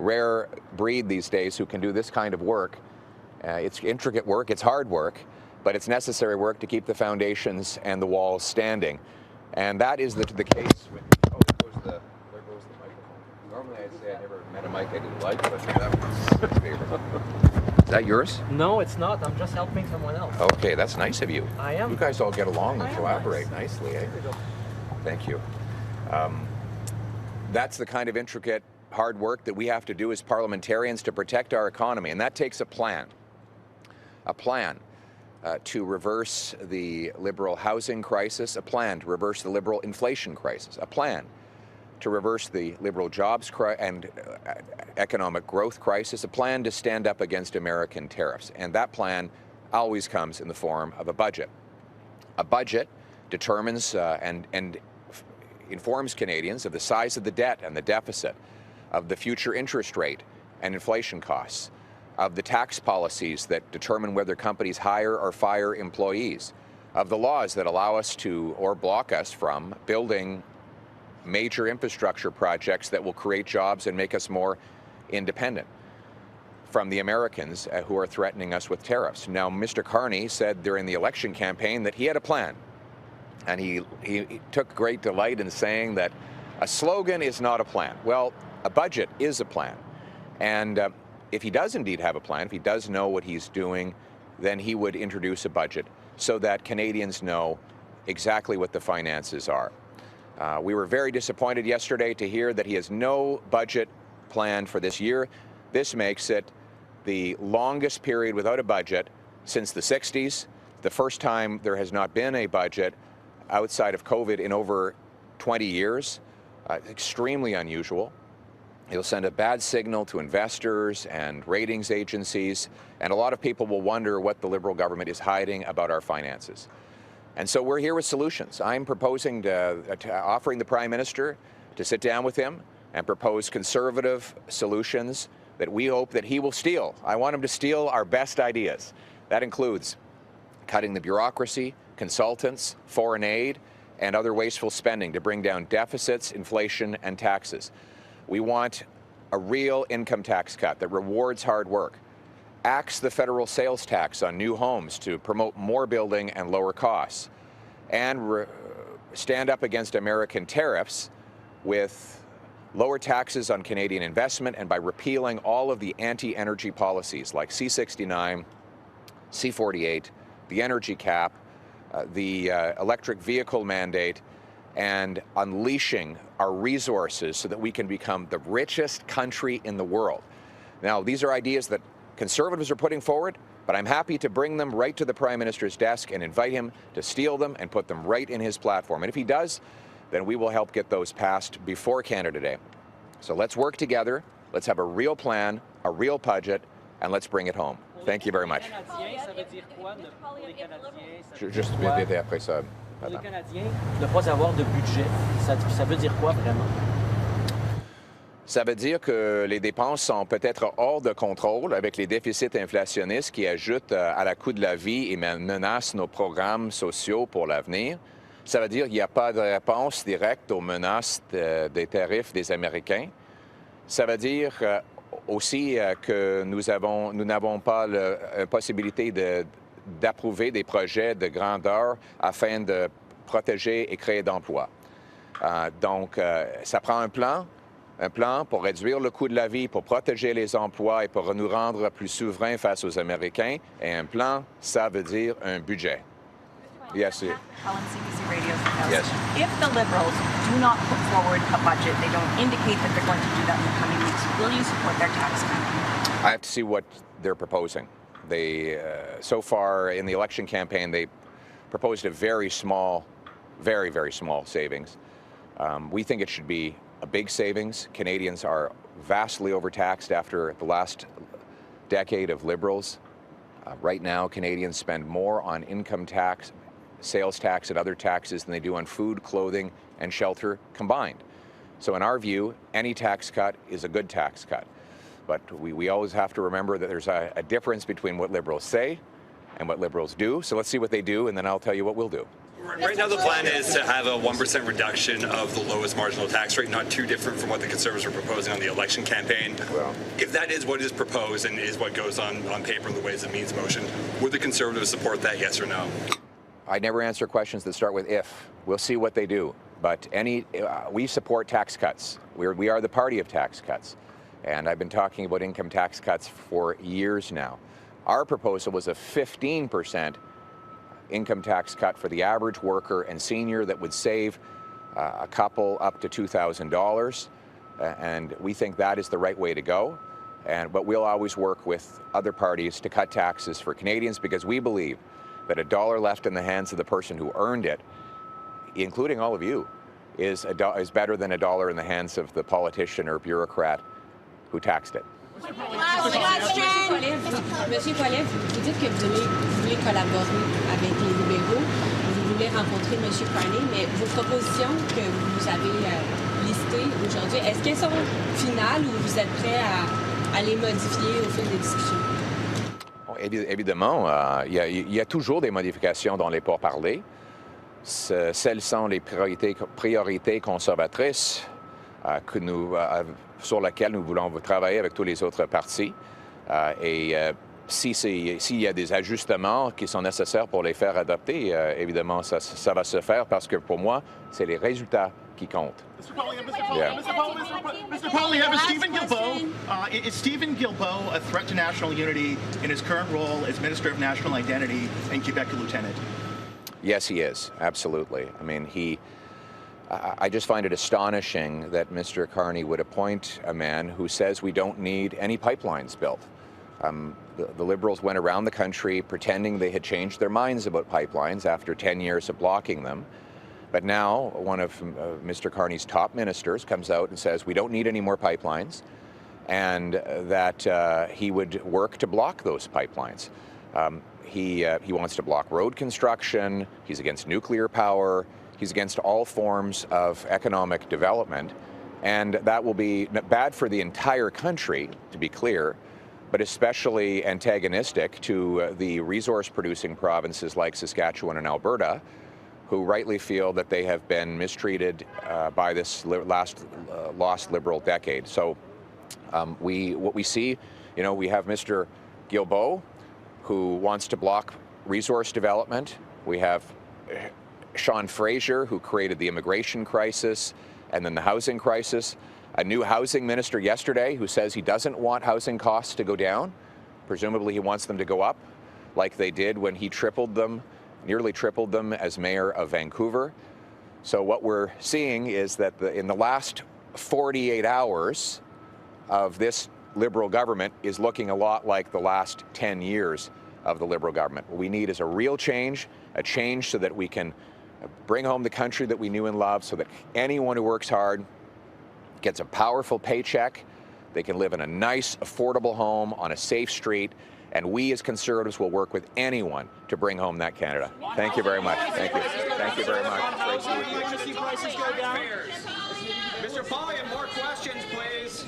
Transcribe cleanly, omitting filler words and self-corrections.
rare breed these days who can do this kind of work. It's intricate work, it's hard work, but it's necessary work to keep the foundations and the walls standing. And that is the case with, oh, there goes the microphone. Normally I'd say I never met a mic I didn't like, but that one's favorite. Is that yours? No, it's not. I'm just helping someone else. Okay, that's nice of you. I am. You guys all get along and collaborate nice. nicely, eh? Thank you. That's the kind of intricate, hard work that we have to do as parliamentarians to protect our economy, and that takes a plan. A plan to reverse the Liberal housing crisis, a plan to reverse the Liberal inflation crisis, a plan to reverse the Liberal jobs and economic growth crisis, a plan to stand up against American tariffs. And that plan always comes in the form of a budget. A budget determines and informs Canadians of the size of the debt and the deficit, of the future interest rate and inflation costs, of the tax policies that determine whether companies hire or fire employees, of the laws that allow us to or block us from building major infrastructure projects that will create jobs and make us more independent from the Americans who are threatening us with tariffs. Now, Mr. Carney said during the election campaign that he had a plan, and he took great delight in saying that a slogan is not a plan. Well, a budget is a plan, and if he does indeed have a plan, if he does know what he's doing, then he would introduce a budget so that Canadians know exactly what the finances are. We were very disappointed yesterday to hear that he has no budget plan for this year. This makes it the longest period without a budget since the 60s, the first time there has not been a budget outside of COVID in over 20 years. Extremely unusual. It'll send a bad signal to investors and ratings agencies, and a lot of people will wonder what the Liberal government is hiding about our finances. And so we're here with solutions. I'm proposing offering the Prime Minister to sit down with him and propose conservative solutions that we hope that he will steal. I want him to steal our best ideas. That includes cutting the bureaucracy, consultants, foreign aid, and other wasteful spending to bring down deficits, inflation, and taxes. We want a real income tax cut that rewards hard work, axe the federal sales tax on new homes to promote more building and lower costs, and stand up against American tariffs with lower taxes on Canadian investment and by repealing all of the anti-energy policies like C-69, C-48, the energy cap, the electric vehicle mandate, and unleashing our resources so that we can become the richest country in the world. Now, these are ideas that Conservatives are putting forward, but I'm happy to bring them right to the Prime Minister's desk and invite him to steal them and put them right in his platform. And if he does, then we will help get those passed before Canada Day. So let's work together, let's have a real plan, a real budget, and let's bring it home. Thank you very much. Juste vite après ça. Pour les Canadiens, ne pas avoir de budget, ça veut dire quoi vraiment? Ça veut dire que les dépenses sont peut-être hors de contrôle avec les déficits inflationnistes qui ajoutent à la coût de la vie et menacent nos programmes sociaux pour l'avenir. Ça veut dire qu'il n'y a pas de réponse directe aux menaces des tarifs des Américains. Ça veut dire aussi que nous n'avons pas la possibilité d'approuver des projets de grandeur afin de protéger et créer d'emplois. Donc, ça prend un plan pour réduire le coût de la vie, pour protéger les emplois et pour nous rendre plus souverains face aux Américains. Et un plan, ça veut dire un budget. Yes. Helen, CBC Radio knows. Yes. If the Liberals do not put forward a budget, they don't indicate that they're going to do that in the coming weeks, will you support their tax cut? I have to see what they're proposing. They, so far in the election campaign, they proposed a very small, very, very small savings. We think it should be a big savings. Canadians are vastly overtaxed after the last decade of Liberals. Right now, Canadians spend more on income tax, sales tax, and other taxes than they do on food, clothing, and shelter combined. So in our view, any tax cut is a good tax cut. But we always have to remember that there's a difference between what Liberals say and what Liberals do. So let's see what they do, and then I'll tell you what we'll do. Right now, the plan is to have a 1% reduction of the lowest marginal tax rate, not too different from what the Conservatives were proposing on the election campaign. Well, if that is what is proposed and is what goes on paper in the Ways and Means motion, would the Conservatives support that, yes or no? I never answer questions that start with if. We'll see what they do. But we support tax cuts. We are the party of tax cuts. And I've been talking about income tax cuts for years now. Our proposal was a 15% income tax cut for the average worker and senior that would save a couple up to $2,000. And we think that is the right way to go. But we'll always work with other parties to cut taxes for Canadians because we believe that a dollar left in the hands of the person who earned it, including all of you, is better than a dollar in the hands of the politician or bureaucrat who taxed it. Monsieur Poilievre, vous dites que vous voulez collaborer avec les libéraux, vous voulez rencontrer Monsieur Carney, mais vos propositions que vous avez listées aujourd'hui, est-ce qu'elles sont finales ou vous êtes prêt à les modifier au fil des discussions? Évidemment, il y a toujours des modifications dans les pourparlers. Celles sont les priorités conservatrices sur lesquelles nous voulons travailler avec tous les autres partis. S'il y a des ajustements qui sont nécessaires pour les faire adopter, évidemment, ça va se faire parce que pour moi, c'est les résultats qui comptent. Mr. Poilievre, is Stephen Guilbeault a threat to national unity in his current role as Minister of National Identity and Quebec Lieutenant? Yes, he is. Absolutely. I mean, I just find it astonishing that Mr. Carney would appoint a man who says we don't need any pipelines built. The Liberals went around the country pretending they had changed their minds about pipelines after 10 years of blocking them. But now one of Mr. Carney's top ministers comes out and says we don't need any more pipelines and that he would work to block those pipelines. He wants to block road construction. He's against nuclear power. He's against all forms of economic development. And that will be bad for the entire country, to be clear, but especially antagonistic to the resource-producing provinces like Saskatchewan and Alberta, who rightly feel that they have been mistreated by this lost Liberal decade. So what we see, we have Mr. Guilbeault, who wants to block resource development. We have Sean Fraser, who created the immigration crisis and then the housing crisis. A new housing minister yesterday who says he doesn't want housing costs to go down. Presumably he wants them to go up like they did when he nearly tripled them as mayor of Vancouver. So what we're seeing is that in the last 48 hours of this Liberal government is looking a lot like the last 10 years of the Liberal government. What we need is a real change, a change so that we can bring home the country that we knew and loved, so that anyone who works hard gets a powerful paycheck, they can live in a nice, affordable home on a safe street, and we as Conservatives will work with anyone to bring home that Canada. Thank you very much. Thank you. Thank you very much. Mr. Poilievre, more questions, please.